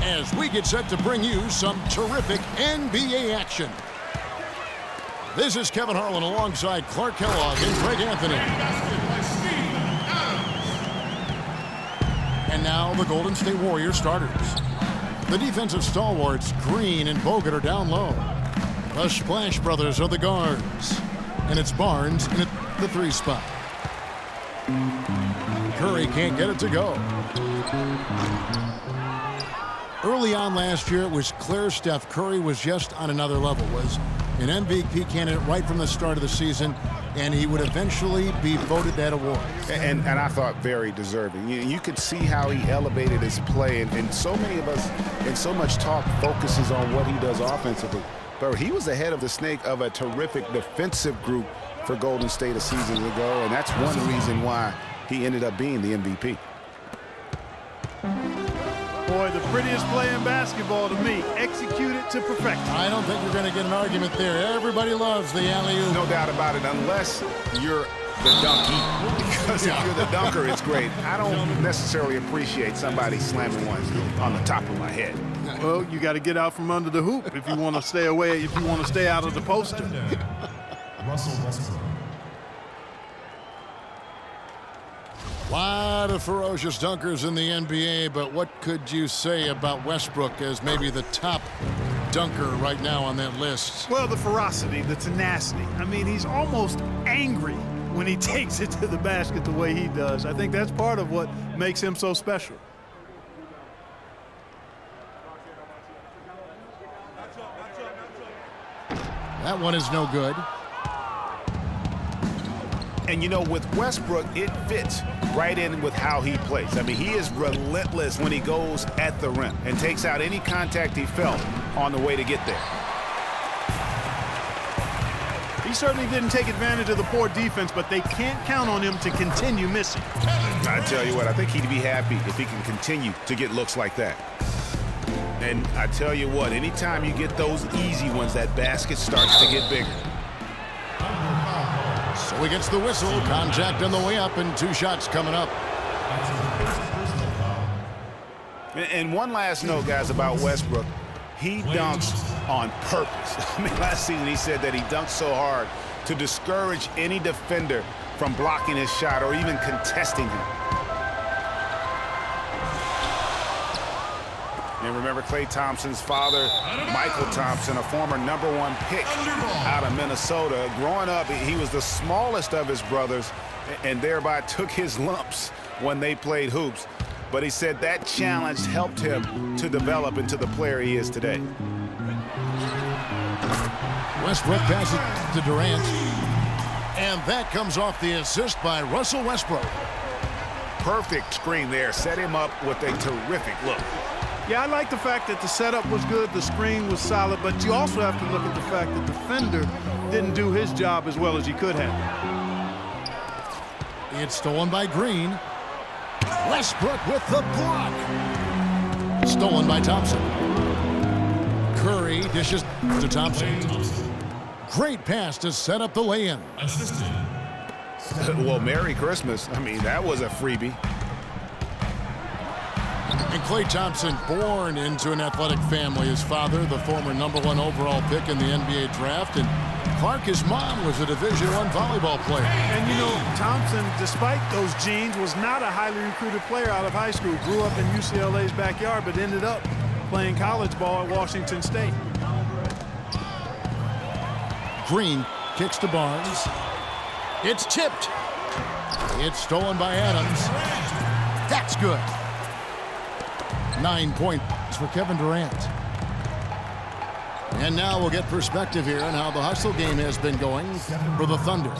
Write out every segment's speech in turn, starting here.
as we get set to bring you some terrific NBA action. This is Kevin Harlan alongside Clark Kellogg and Greg Anthony. And now the Golden State Warriors starters. The defensive stalwarts, Green and Bogut, are down low. The Splash Brothers are the guards. And it's Barnes in the 3 spot. Curry can't get it to go. Early on last year, it was clear Steph Curry was just on another level, was an MVP candidate right from the start of the season, and he would eventually be voted that award. And I thought very deserving. You could see how he elevated his play, and so many of us, and so much talk focuses on what he does offensively. But he was ahead of the snake of a terrific defensive group for Golden State a season ago, and that's one reason why he ended up being the MVP. Boy, the prettiest play in basketball to me. Executed to perfection. I don't think you're going to get an argument there. Everybody loves the alley-oop. No doubt about it, unless you're the donkey. Because if you're the dunker, it's great. I don't necessarily appreciate somebody slamming one on the top of my head. Well, you got to get out from under the hoop if you want to stay away, if you want to stay out of the poster. Russell Westbrook. A lot of ferocious dunkers in the NBA, but what could you say about Westbrook as maybe the top dunker right now on that list? Well, the ferocity, the tenacity. I mean, he's almost angry when he takes it to the basket the way he does. I think that's part of what makes him so special. That one is no good. And, you know, with Westbrook, it fits right in with how he plays. I mean, he is relentless when he goes at the rim and takes out any contact he felt on the way to get there. He certainly didn't take advantage of the poor defense, but they can't count on him to continue missing. I tell you what, I think he'd be happy if he can continue to get looks like that. And I tell you what, anytime you get those easy ones, that basket starts to get bigger. So he gets the whistle, contact on the way up, and 2 shots coming up. And one last note, guys, about Westbrook. He dunks on purpose. I mean, last season he said that he dunked so hard to discourage any defender from blocking his shot or even contesting him. And remember Klay Thompson's father, Michael Thompson, a former #1 pick out of Minnesota. Growing up, he was the smallest of his brothers and thereby took his lumps when they played hoops. But he said that challenge helped him to develop into the player he is today. Westbrook passes to Durant. And that comes off the assist by Russell Westbrook. Perfect screen there. Set him up with a terrific look. Yeah, I like the fact that the setup was good, the screen was solid, but you also have to look at the fact that the defender didn't do his job as well as he could have. It's stolen by Green. Westbrook with the block. Stolen by Thompson. Curry dishes to Thompson. Great pass to set up the lay-in. Well, Merry Christmas. I mean, that was a freebie. And Klay Thompson, born into an athletic family. His father, the former #1 overall pick in the NBA draft. And Clark, his mom, was a Division I volleyball player. And, you know, Thompson, despite those genes, was not a highly recruited player out of high school. Grew up in UCLA's backyard, but ended up playing college ball at Washington State. Green kicks to Barnes. It's tipped. It's stolen by Adams. That's good. 9 points for Kevin Durant. And now we'll get perspective here on how the hustle game has been going for the Thunder.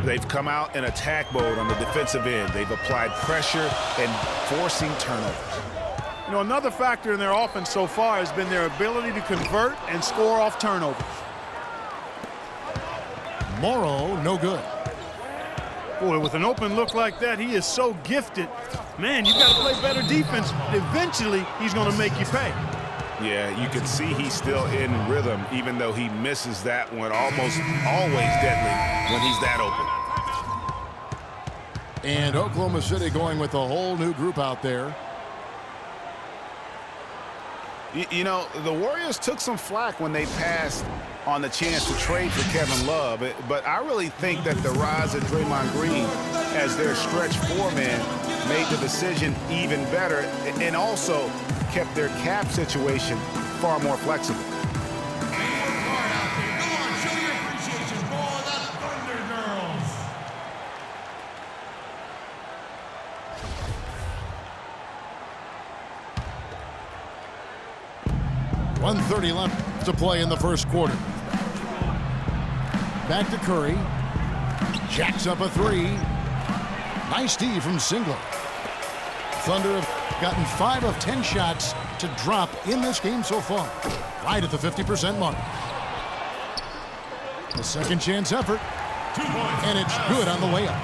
They've come out in attack mode on the defensive end. They've applied pressure and forcing turnovers. You know, another factor in their offense so far has been their ability to convert and score off turnovers. Morrow, no good. Boy, with an open look like that, he is so gifted. Man, you got to play better defense. Eventually, he's going to make you pay. Yeah, you can see he's still in rhythm, even though he misses that one almost always deadly when he's that open. And Oklahoma City going with a whole new group out there. You know, the Warriors took some flack when they passed on the chance to trade for Kevin Love, but I really think that the rise of Draymond Green as their stretch four-man made the decision even better and also kept their cap situation far more flexible. .130 left to play in the first quarter. Back to Curry. Jacks up a three. Nice D from Singler. Thunder have gotten 5 of 10 shots to drop in this game so far. Right at the 50% mark. A second chance effort. And it's good on the way up.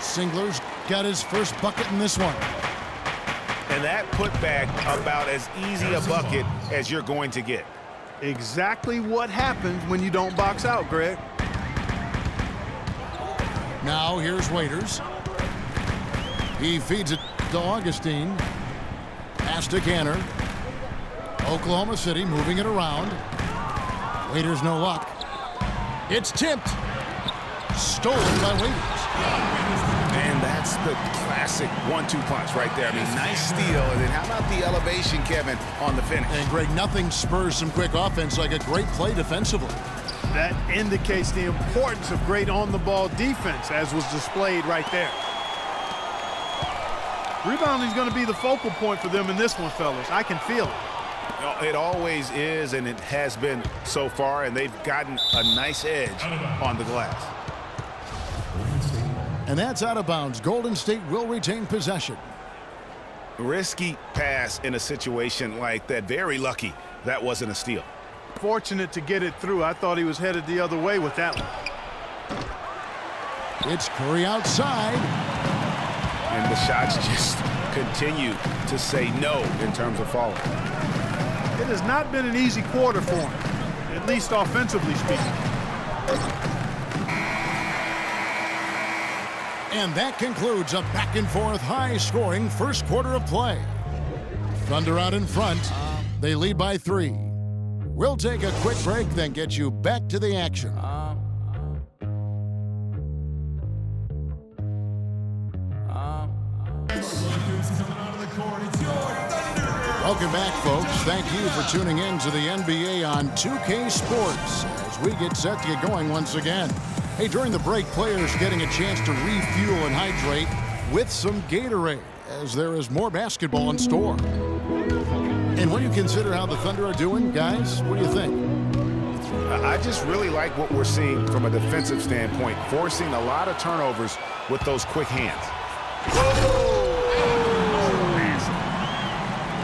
Singler's got his first bucket in this one. And that putback about as easy a bucket as you're going to get. Exactly what happens when you don't box out, Greg. Now here's Waiters. He feeds it to Augustine. Pass to Canner. Oklahoma City moving it around. Waiters no luck. It's tipped. Stolen by Waiters. And that's the classic 1-2 punch right there. I mean, nice steal. And then how about the elevation, Kevin, on the finish? And Greg, nothing spurs some quick offense like a great play defensively. That indicates the importance of great on-the-ball defense, as was displayed right there. Rebounding is going to be the focal point for them in this one, fellas. I can feel it. It always is, and it has been so far, and they've gotten a nice edge on the glass. And that's out of bounds. Golden State will retain possession. Risky pass in a situation like that. Very lucky that wasn't a steal. Fortunate to get it through. I thought he was headed the other way with that one. It's Curry outside. And the shots just continue to say no in terms of falling. It has not been an easy quarter for him, at least offensively speaking. And that concludes a back-and-forth, high-scoring first quarter of play. Thunder out in front. They lead by 3. We'll take a quick break, then get you back to the action. Welcome back, folks. Thank you for tuning in to the NBA on 2K Sports as we get set to get going once again. Hey, during the break, players getting a chance to refuel and hydrate with some Gatorade as there is more basketball in store. And when you consider how the Thunder are doing, guys, what do you think? I just really like what we're seeing from a defensive standpoint, forcing a lot of turnovers with those quick hands.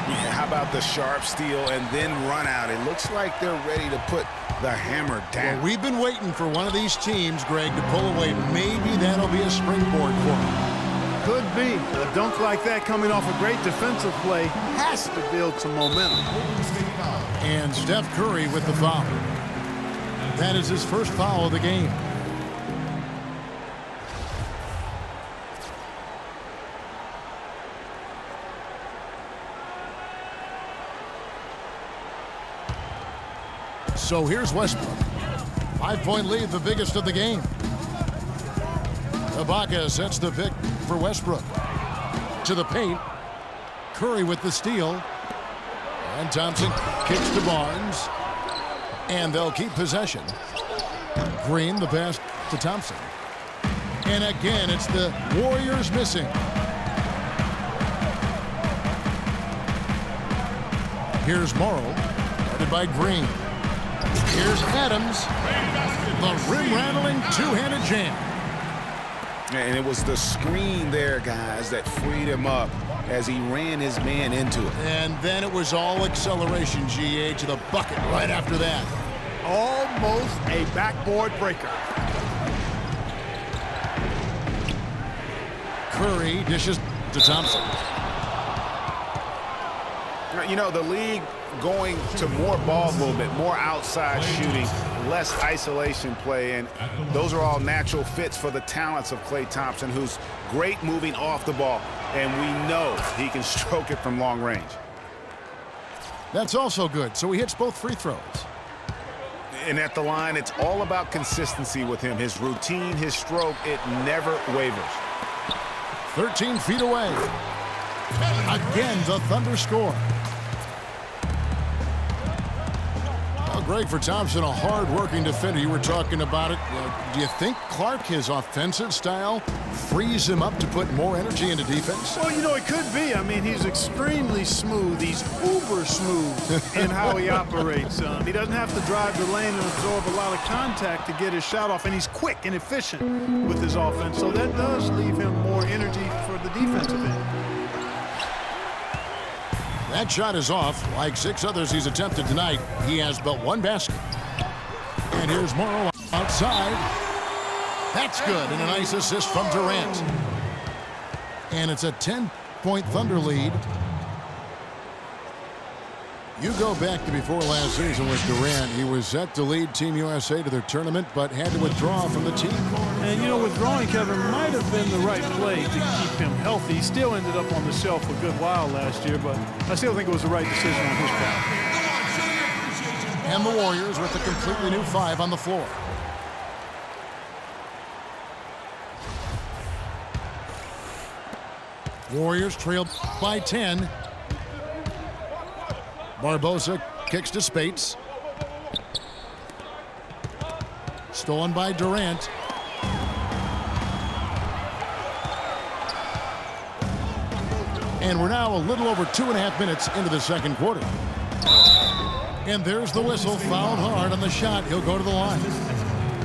Yeah, how about the sharp steal and then run out? It looks like they're ready to put the hammer down. Well, we've been waiting for one of these teams, Greg, to pull away. Maybe that'll be a springboard for them. Could be. A dunk like that coming off a great defensive play has to build some momentum. And Steph Curry with the foul. That is his first foul of the game. So here's Westbrook. 5-point lead, the biggest of the game. Ibaka sets the pick for Westbrook. To the paint. Curry with the steal. And Thompson kicks to Barnes. And they'll keep possession. Green, the pass to Thompson. And again, it's the Warriors missing. Here's Morrow, guarded by Green. Here's Adams. The rim-rattling two-handed jam. And it was the screen there, guys, that freed him up as he ran his man into it. And then it was all acceleration, GA, to the bucket right after that. Almost a backboard breaker. Curry dishes to Thompson. You know, the league going to more ball movement, more outside shooting, less isolation play, and those are all natural fits for the talents of Klay Thompson, who's great moving off the ball, and we know he can stroke it from long range. That's also good, so he hits both free throws. And at the line, it's all about consistency with him. His routine, his stroke, it never wavers. 13 feet away. Again, the Thunder score. Well, Greg, for Thompson, a hard-working defender. You were talking about it. Do you think Clark, his offensive style, frees him up to put more energy into defense? Well, you know, it could be. I mean, he's extremely smooth. He's uber smooth in how he operates. He doesn't have to drive the lane and absorb a lot of contact to get his shot off, and he's quick and efficient with his offense. So that does leave him more energy for the defensive end. That shot is off. Like 6 others he's attempted tonight, he has but 1 basket. And here's Morrow outside. That's good, and a nice assist from Durant. And it's a 10-point Thunder lead. You go back to before last season with Durant. He was set to lead Team USA to their tournament, but had to withdraw from the team. And, you know, withdrawing Kevin might have been the right play to keep him healthy. He still ended up on the shelf a good while last year, but I still think it was the right decision on his part. And the Warriors with a completely new 5 on the floor. Warriors trailed by 10. Barbosa kicks to Spates. Stolen by Durant. And we're now a little over 2.5 minutes into the second quarter. And there's the whistle, fouled hard on the shot. He'll go to the line.